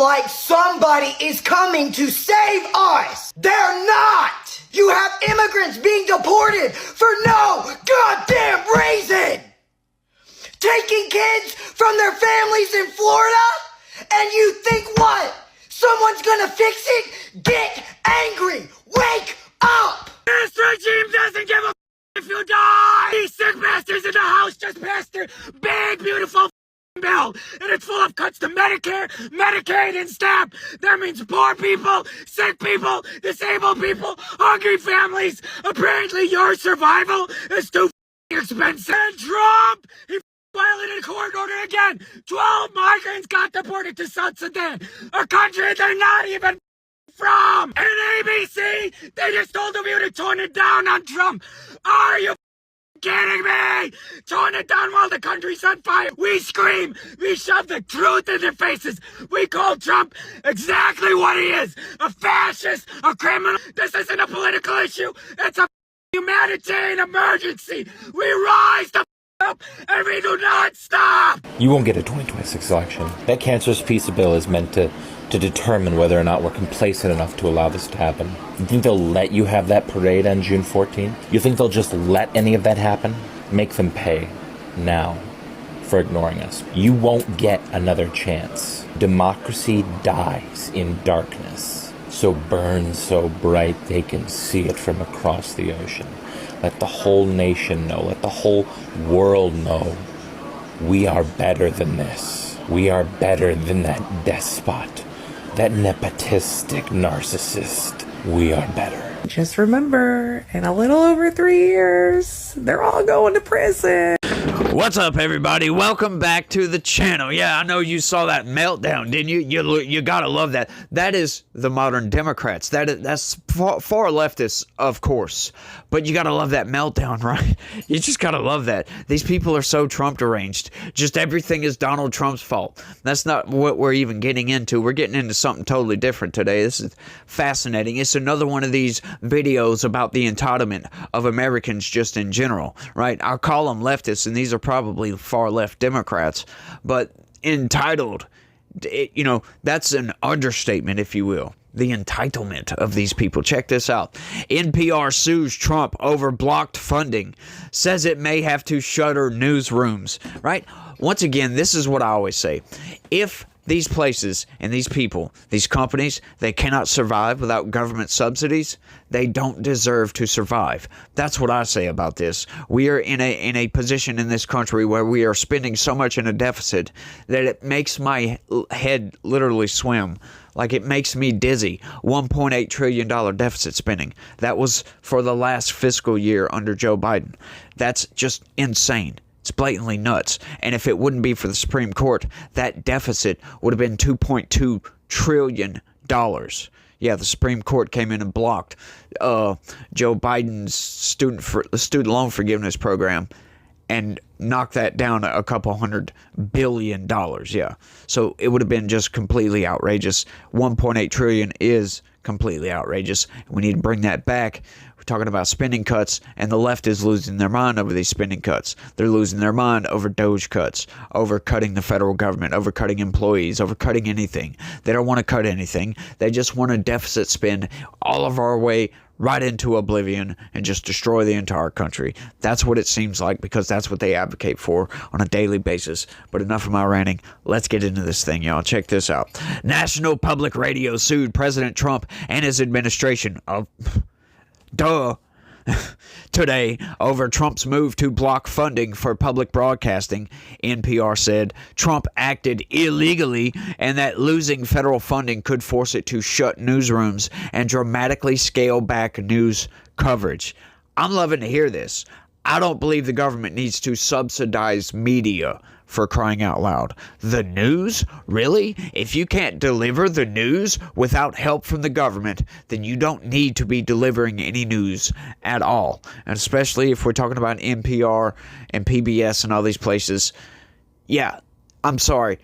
like somebody is coming to save us. They're not. You have immigrants being deported for no goddamn reason. Taking kids from their families in Florida, and you think what? Someone's gonna fix it? Get angry. Wake up. This regime doesn't give a if you die. These sick bastards in the house just passed their big, beautiful bill, and it's full of cuts to Medicare, Medicaid, and SNAP. That means poor people, sick people, disabled people, hungry families. Apparently your survival is too expensive. And Trump, he violated a court order again. 12 migrants got deported to South Sudan, a country they're not even from. And ABC, they just told him you to tone it down on Trump. Are you kidding me? Tone it down while the country's on fire. We scream. We shove the truth in their faces. We call Trump exactly what he is. A fascist, a criminal. This isn't a political issue. It's a humanitarian emergency. We rise to up and we do not stop. You won't get a 2026 election. That cancerous piece of bill is meant to determine whether or not we're complacent enough to allow this to happen. You think they'll let you have that parade on June 14th? You think they'll just let any of that happen? Make them pay now for ignoring us. You won't get another chance. Democracy dies in darkness. So burn so bright they can see it from across the ocean. Let the whole nation know, let the whole world know, we are better than this. We are better than that despot, that nepotistic narcissist. We are better. Just remember, in a little over 3 years, they're all going to prison. What's up, everybody? Welcome back to the channel. Yeah, I know you saw that meltdown, didn't you? You gotta love that. That is the modern Democrats. That's far leftists, of course. But you gotta love that meltdown, right? You just gotta love that. These people are so Trump deranged. Just everything is Donald Trump's fault. That's not what we're even getting into. We're getting into something totally different today. This is fascinating. It's another one of these videos about the entitlement of Americans just in general, right? I'll call them leftists, and these are probably far left Democrats, but entitled, you know, that's an understatement, if you will. The entitlement of these people. Check this out. NPR sues Trump over blocked funding, says it may have to shutter newsrooms, right? Once again, this is what I always say. If these places and these people, these companies, they cannot survive without government subsidies, they don't deserve to survive. That's what I say about this. We are in a position in this country where we are spending so much in a deficit that it makes my head literally swim. Like, it makes me dizzy. $1.8 trillion deficit spending. That was for the last fiscal year under Joe Biden. That's just insane. It's blatantly nuts. And if it wouldn't be for the Supreme Court, that deficit would have been $2.2 trillion. Yeah, the Supreme Court came in and blocked Joe Biden's student loan forgiveness program and knocked that down a couple $100 billion. Yeah, so it would have been just completely outrageous. 1.8 trillion is completely outrageous. We need to bring that back. We're talking about spending cuts, and the left is losing their mind over these spending cuts. They're losing their mind over Doge cuts, over cutting the federal government, over cutting employees, over cutting anything. They don't want to cut anything. They just want to deficit spend all of our way right into oblivion and just destroy the entire country. That's what it seems like, because that's what they advocate for on a daily basis. But enough of my ranting. Let's get into this thing, y'all. Check this out. National Public Radio sued President Trump and his administration of today over Trump's move to block funding for public broadcasting. NPR said Trump acted illegally and that losing federal funding could force it to shut newsrooms and dramatically scale back news coverage. I'm loving to hear this. I don't believe the government needs to subsidize media, for crying out loud. The news? Really? If you can't deliver the news without help from the government, then you don't need to be delivering any news at all. And especially if we're talking about NPR and PBS and all these places. Yeah, I'm sorry.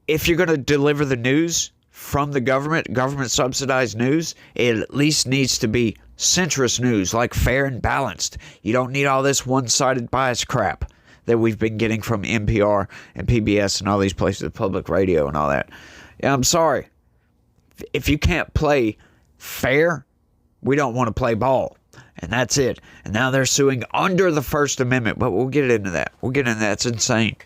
If you're going to deliver the news from the government subsidized news, it at least needs to be centrist news, like fair and balanced. You don't need all this one-sided bias crap that we've been getting from NPR and PBS and all these places, public radio and all that. Yeah, I'm sorry. If you can't play fair, we don't want to play ball. And that's it. And now they're suing under the First Amendment. But we'll get into that. It's insane.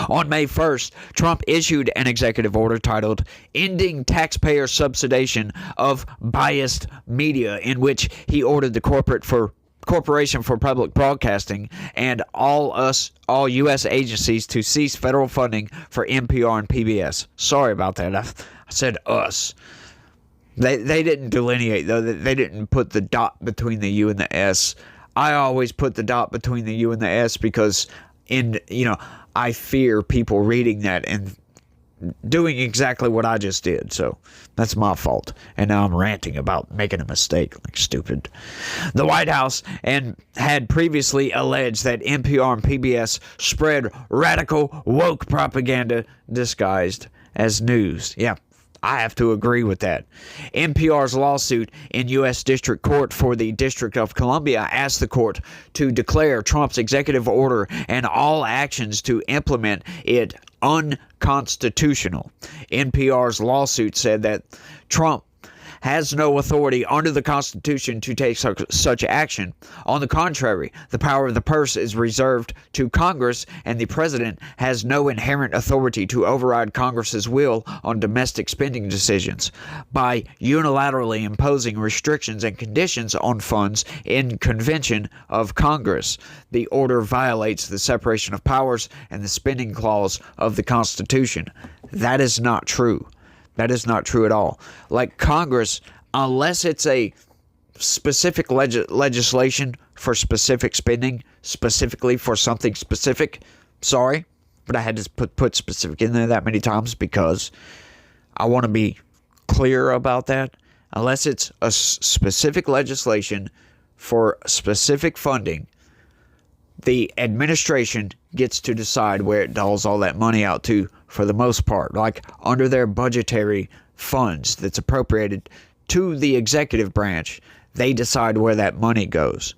On May 1st, Trump issued an executive order titled Ending Taxpayer Subsidization of Biased Media, in which he ordered the Corporation for Public Broadcasting and all U.S. agencies to cease federal funding for NPR and PBS. Sorry about that. I said us. They didn't delineate, though. They didn't put the dot between the U and the S. I always put the dot between the U and the S because I fear people reading that and doing exactly what I just did. So that's my fault. And now I'm ranting about making a mistake. Like stupid. The White House had previously alleged that NPR and PBS spread radical woke propaganda disguised as news. Yeah, I have to agree with that. NPR's lawsuit in U.S. District Court for the District of Columbia asked the court to declare Trump's executive order and all actions to implement it unconstitutional. NPR's lawsuit said that Trump has no authority under the Constitution to take such action. On the contrary, the power of the purse is reserved to Congress, and the president has no inherent authority to override Congress's will on domestic spending decisions. By unilaterally imposing restrictions and conditions on funds in convention of Congress, the order violates the separation of powers and the spending clause of the Constitution. That is not true. That is not true at all. Like Congress, unless it's a specific legislation for specific spending, specifically for something specific, sorry, but I had to put specific in there that many times because I want to be clear about that. Unless it's a specific legislation for specific funding, the administration gets to decide where it doles all that money out to for the most part, like under their budgetary funds that's appropriated to the executive branch. They decide where that money goes.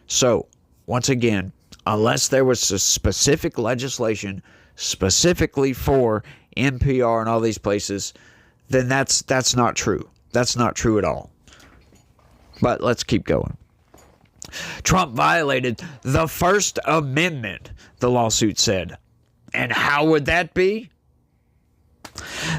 So, once again, unless there was a specific legislation specifically for NPR and all these places, then that's not true. That's not true at all. But let's keep going. Trump violated the First Amendment, the lawsuit said. And how would that be?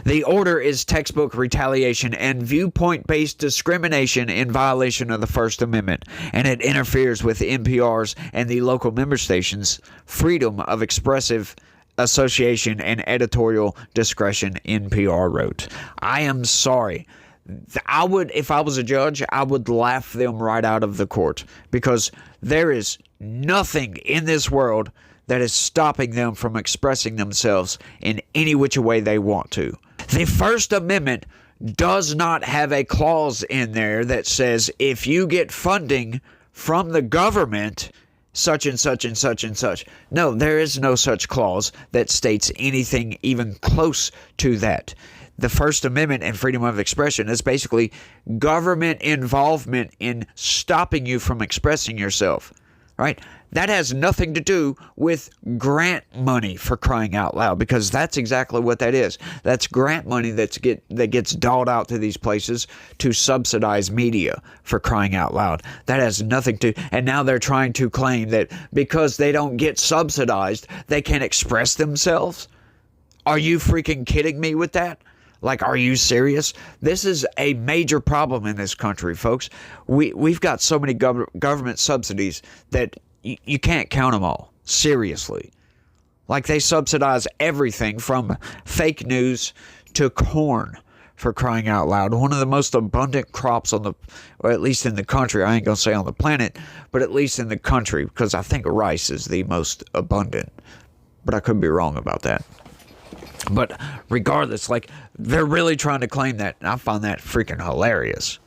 The order is textbook retaliation and viewpoint-based discrimination in violation of the First Amendment, and it interferes with NPR's and the local member stations' freedom of expressive association and editorial discretion, NPR wrote. I am sorry. If I was a judge, I would laugh them right out of the court because there is nothing in this world that is stopping them from expressing themselves in any which way they want to. The First Amendment does not have a clause in there that says if you get funding from the government, such and such and such and such. No, there is no such clause that states anything even close to that. The First Amendment and freedom of expression is basically government involvement in stopping you from expressing yourself, right? That has nothing to do with grant money, for crying out loud, because that's exactly what that is. That's grant money that gets doled out to these places to subsidize media, for crying out loud. That has nothing to, and now they're trying to claim that because they don't get subsidized, they can express themselves. Are you freaking kidding me with that? Like, are you serious? This is a major problem in this country, folks. We've got so many government subsidies that you can't count them all. Seriously. Like, they subsidize everything from fake news to corn, for crying out loud. One of the most abundant crops or at least in the country. I ain't going to say on the planet, but at least in the country, because I think rice is the most abundant. But I could be wrong about that. But regardless, like, they're really trying to claim that. And I find that freaking hilarious.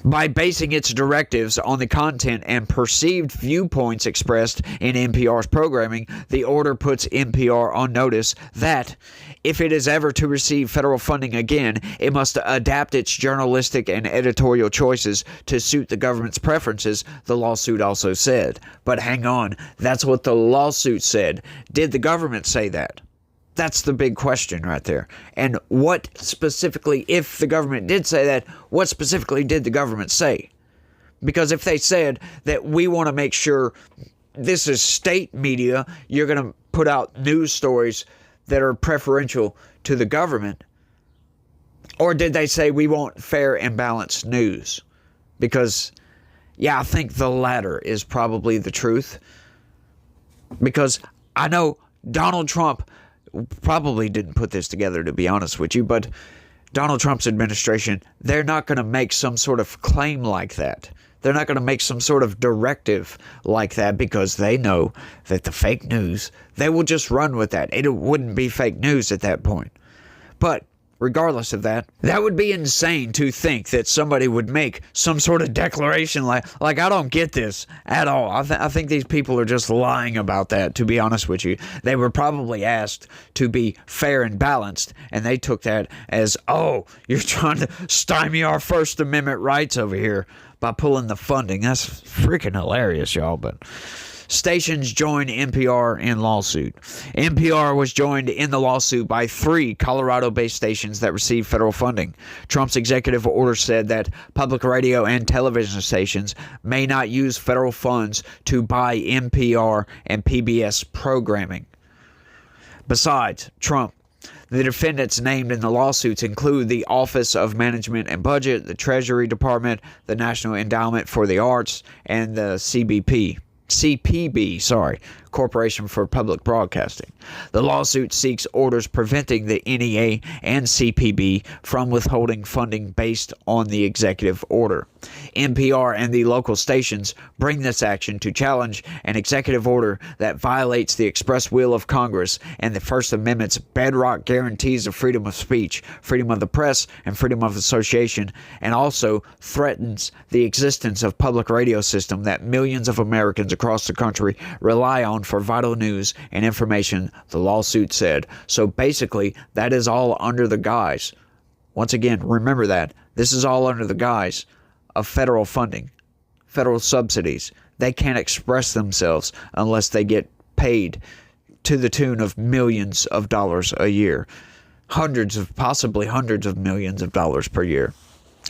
By basing its directives on the content and perceived viewpoints expressed in NPR's programming, the order puts NPR on notice that if it is ever to receive federal funding again, it must adapt its journalistic and editorial choices to suit the government's preferences, the lawsuit also said. But hang on, that's what the lawsuit said. Did the government say that? That's the big question right there. And what specifically, if the government did say that, what specifically did the government say? Because if they said that we want to make sure this is state media, you're going to put out news stories that are preferential to the government, or did they say we want fair and balanced news? Because, yeah, I think the latter is probably the truth. Because I know Donald Trump probably didn't put this together, to be honest with you, but Donald Trump's administration, they're not going to make some sort of claim like that. They're not going to make some sort of directive like that because they know that the fake news, they will just run with that. It wouldn't be fake news at that point. But regardless of that, that would be insane to think that somebody would make some sort of declaration like I don't get this at all. I think these people are just lying about that, to be honest with you. They were probably asked to be fair and balanced, and they took that as, oh, you're trying to stymie our First Amendment rights over here by pulling the funding. That's freaking hilarious, y'all. But stations join NPR in lawsuit. NPR was joined in the lawsuit by 3 Colorado-based stations that received federal funding. Trump's executive order said that public radio and television stations may not use federal funds to buy NPR and PBS programming. Besides Trump, the defendants named in the lawsuits include the Office of Management and Budget, the Treasury Department, the National Endowment for the Arts, and the CPB, Corporation for Public Broadcasting. The lawsuit seeks orders preventing the NEA and CPB from withholding funding based on the executive order. NPR and the local stations bring this action to challenge an executive order that violates the express will of Congress and the First Amendment's bedrock guarantees of freedom of speech, freedom of the press, and freedom of association, and also threatens the existence of public radio system that millions of Americans across the country rely on for vital news and information, the lawsuit said. So basically, that is all under the guise. Once again, remember that. This is all under the guise of federal funding, federal subsidies. They can't express themselves unless they get paid to the tune of millions of dollars a year. Possibly hundreds of millions of dollars per year.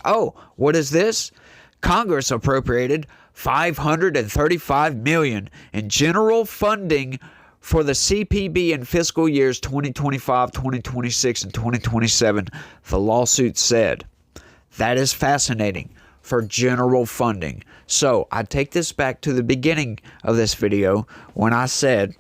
Oh, what is this? Congress appropriated $535 million in general funding for the CPB in fiscal years 2025, 2026, and 2027, the lawsuit said. That is fascinating, for general funding. So I take this back to the beginning of this video when I said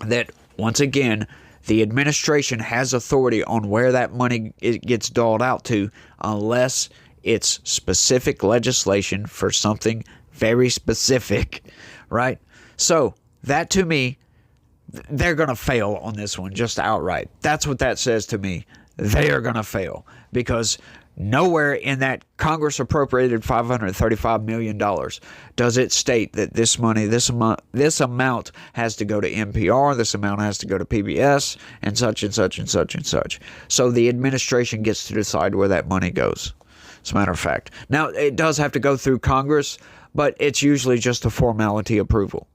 that, once again, the administration has authority on where that money gets doled out to unless it's specific legislation for something very specific, right? So that, to me, they're going to fail on this one just outright. That's what that says to me. They are going to fail because nowhere in that Congress appropriated $535 million does it state that this money, this amount has to go to NPR, this amount has to go to PBS, and such and such and such and such. So the administration gets to decide where that money goes, as a matter of fact. Now, it does have to go through Congress, but it's usually just a formality approval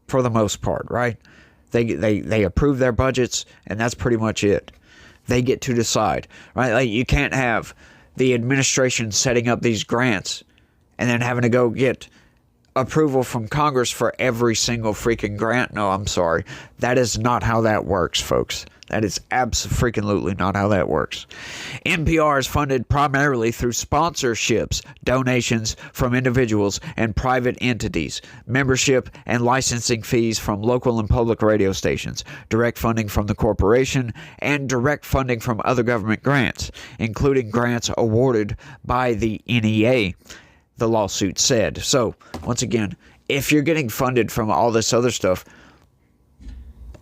for the most part, right? They approve their budgets, and that's pretty much it. They get to decide, right? Like, you can't have the administration setting up these grants and then having to go get approval from Congress for every single freaking grant. No, I'm sorry. That is not how that works, folks. That is absolutely not how that works. NPR is funded primarily through sponsorships, donations from individuals and private entities, membership and licensing fees from local and public radio stations, direct funding from the corporation, and direct funding from other government grants, including grants awarded by the NEA, the lawsuit said. So, once again, if you're getting funded from all this other stuff,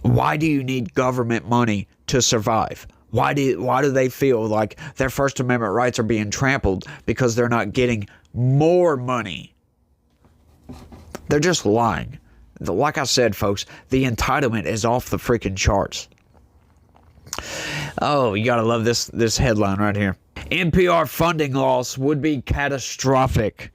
why do you need government money to survive? Why do they feel like their First Amendment rights are being trampled because they're not getting more money? They're just lying. Like I said, folks, the entitlement is off the freaking charts. Oh, you gotta love this headline right here. NPR funding loss would be catastrophic.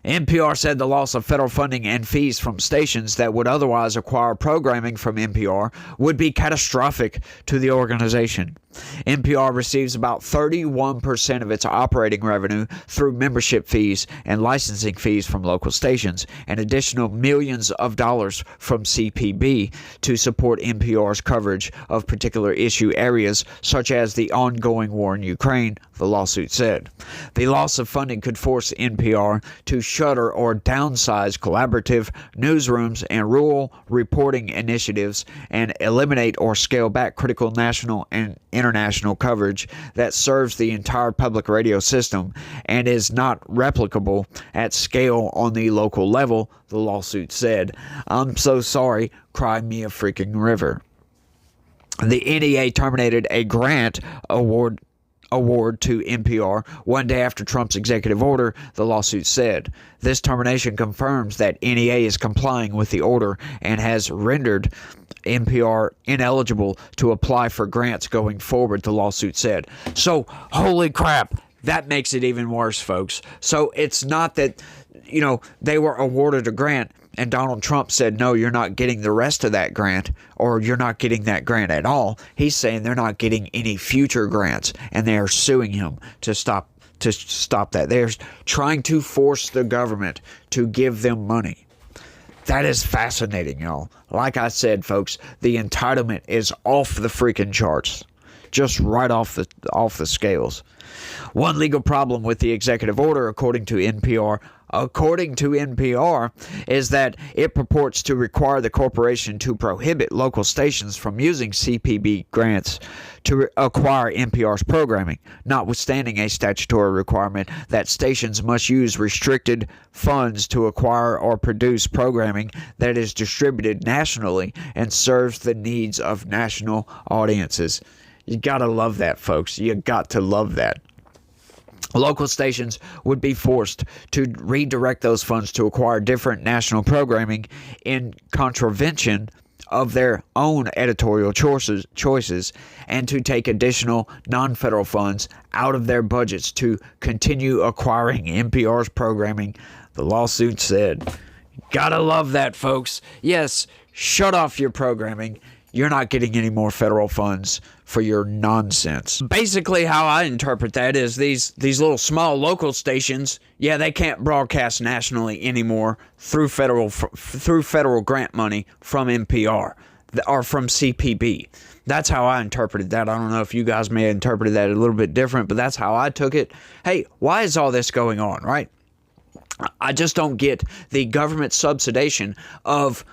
NPR said the loss of federal funding and fees from stations that would otherwise acquire programming from NPR would be catastrophic to the organization. NPR receives about 31% of its operating revenue through membership fees and licensing fees from local stations, and additional millions of dollars from CPB to support NPR's coverage of particular issue areas such as the ongoing war in Ukraine, the lawsuit said. The loss of funding could force NPR to shutter or downsize collaborative newsrooms and rural reporting initiatives and eliminate or scale back critical national and international coverage that serves the entire public radio system and is not replicable at scale on the local level, the lawsuit said. I'm so sorry, cry me a freaking river. The NEA terminated a grant award to NPR one day after Trump's executive order, the lawsuit said. This termination confirms that NEA is complying with the order and has rendered NPR ineligible to apply for grants going forward, the lawsuit said. So, holy crap, that makes it even worse, folks. So it's not that, they were awarded a grant and Donald Trump said, no, you're not getting the rest of that grant, or you're not getting that grant at all. He's saying they're not getting any future grants, and they are suing him to stop that. They're trying to force the government to give them money. That is fascinating, y'all. Like I said, folks, the entitlement is off the freaking charts. Just right off the scales. One legal problem with the executive order, according to NPR, is that it purports to require the corporation to prohibit local stations from using CPB grants to acquire NPR's programming, notwithstanding a statutory requirement that stations must use restricted funds to acquire or produce programming that is distributed nationally and serves the needs of national audiences. You gotta love that, folks. You got to love that. Local stations would be forced to redirect those funds to acquire different national programming in contravention of their own editorial choices and to take additional non-federal funds out of their budgets to continue acquiring NPR's programming, the lawsuit said. Gotta love that, folks. Yes, shut off your programming. You're not getting any more federal funds for your nonsense. Basically, how I interpret that is these little small local stations, yeah, they can't broadcast nationally anymore through federal grant money from NPR or from CPB. That's how I interpreted that. I don't know if you guys may have interpreted that a little bit different, but that's how I took it. Hey, why is all this going on, right? I just don't get the government subsidization of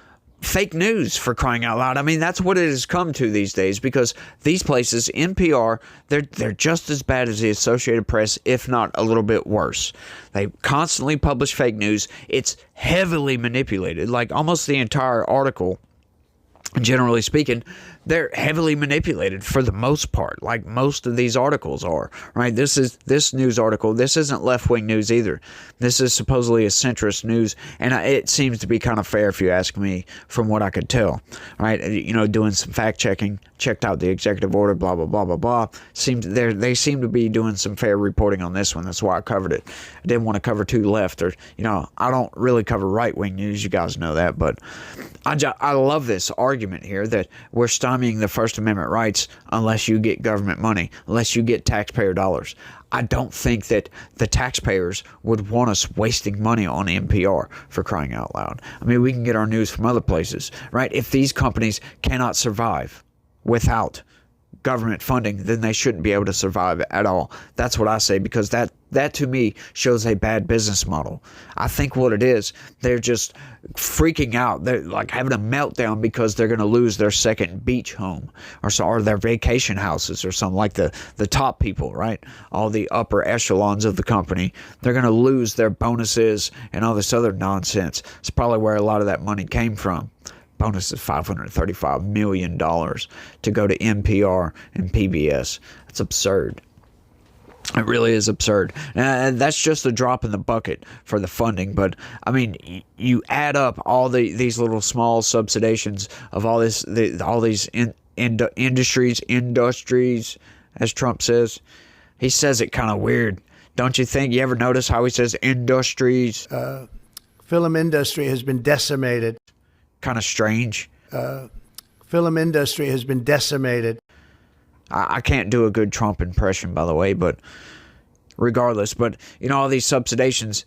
fake news, for crying out loud. I mean, that's what it has come to these days, because these places, NPR, they're just as bad as the Associated Press, if not a little bit worse. They constantly publish fake news. It's heavily manipulated, like almost the entire article. Generally speaking, they're heavily manipulated for the most part, like most of these articles are, right? This news article, this isn't left-wing news either. This is supposedly a centrist news, and it seems to be kind of fair if you ask me, from what I could tell, right? Doing some fact-checking, checked out the executive order, blah, blah, blah, blah, blah. They seem to be doing some fair reporting on this one. That's why I covered it. I didn't want to cover too left, or, I don't really cover right-wing news. You guys know that, but I love this argument here that we're stymieing the First Amendment rights unless you get government money, unless you get taxpayer dollars. I don't think that the taxpayers would want us wasting money on NPR, for crying out loud. I mean, we can get our news from other places, right? If these companies cannot survive without government funding, then they shouldn't be able to survive at all. That's what I say, because that to me shows a bad business model. I think what it is, they're just freaking out. They're like having a meltdown because they're going to lose their second beach home or their vacation houses or something, like the top people, right? All the upper echelons of the company. They're going to lose their bonuses and all this other nonsense. It's probably where a lot of that money came from. Bonus is $535 million to go to NPR and PBS. That's absurd. It really is absurd. And that's just a drop in the bucket for the funding. But, I mean, you add up all these little small subsidizations of all these industries, as Trump says. He says it kind of weird. Don't you think? You ever notice how he says industries? Film industry has been decimated. Kind of strange. Film industry has been decimated. I can't do a good Trump impression, by the way, but regardless. But, all these subsidizations,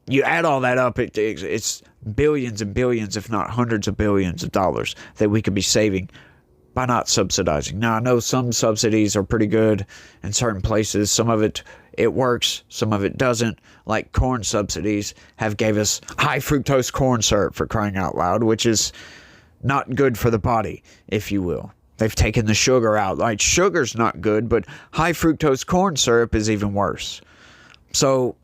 you add all that up, it's billions and billions, if not hundreds of billions of dollars that we could be saving by not subsidizing. Now, I know some subsidies are pretty good in certain places. Some of it works, some of it doesn't. Like corn subsidies have gave us high fructose corn syrup, for crying out loud, which is not good for the body, if you will. They've taken the sugar out. Like, sugar's not good, but high fructose corn syrup is even worse. So,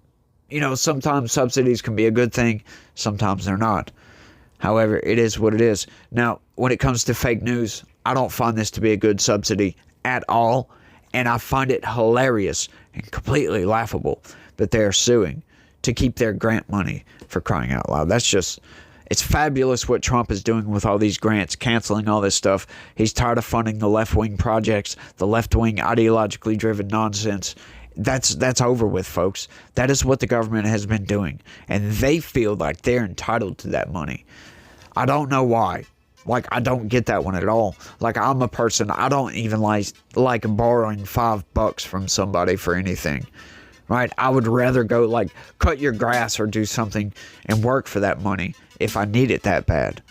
sometimes subsidies can be a good thing, sometimes they're not. However, it is what it is. Now, when it comes to fake news, I don't find this to be a good subsidy at all, and I find it hilarious and completely laughable that they're suing to keep their grant money, for crying out loud. It's fabulous what Trump is doing with all these grants, canceling all this stuff. He's tired of funding the left-wing projects, the left-wing ideologically driven nonsense. That's over with, folks. That is what the government has been doing, and they feel like they're entitled to that money. I don't know why. Like, I don't get that one at all. Like, I'm a person, I don't even like borrowing $5 from somebody for anything. Right? I would rather go, cut your grass or do something and work for that money if I need it that bad.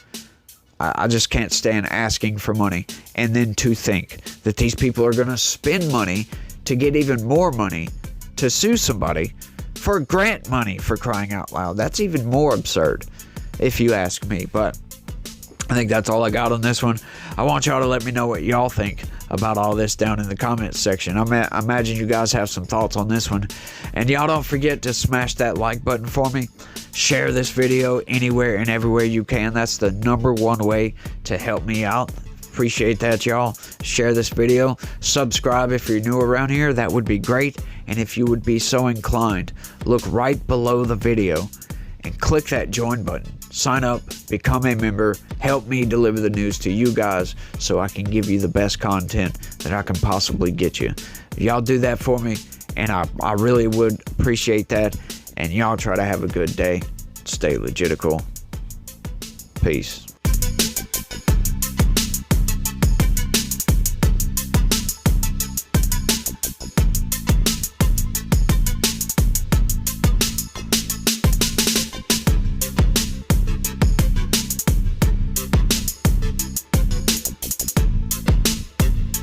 I just can't stand asking for money. And then to think that these people are going to spend money to get even more money to sue somebody for grant money, for crying out loud. That's even more absurd, if you ask me. But I think that's all I got on this one. I want y'all to let me know what y'all think about all this down in the comments section. I imagine you guys have some thoughts on this one. And y'all don't forget to smash that like button for me. Share this video anywhere and everywhere you can. That's the #1 way to help me out. Appreciate that, y'all. Share this video. Subscribe if you're new around here. That would be great. And if you would be so inclined, look right below the video and click that join button. Sign up, become a member, help me deliver the news to you guys so I can give you the best content that I can possibly get you. Y'all do that for me, and I really would appreciate that. And y'all try to have a good day. Stay legitical. Peace.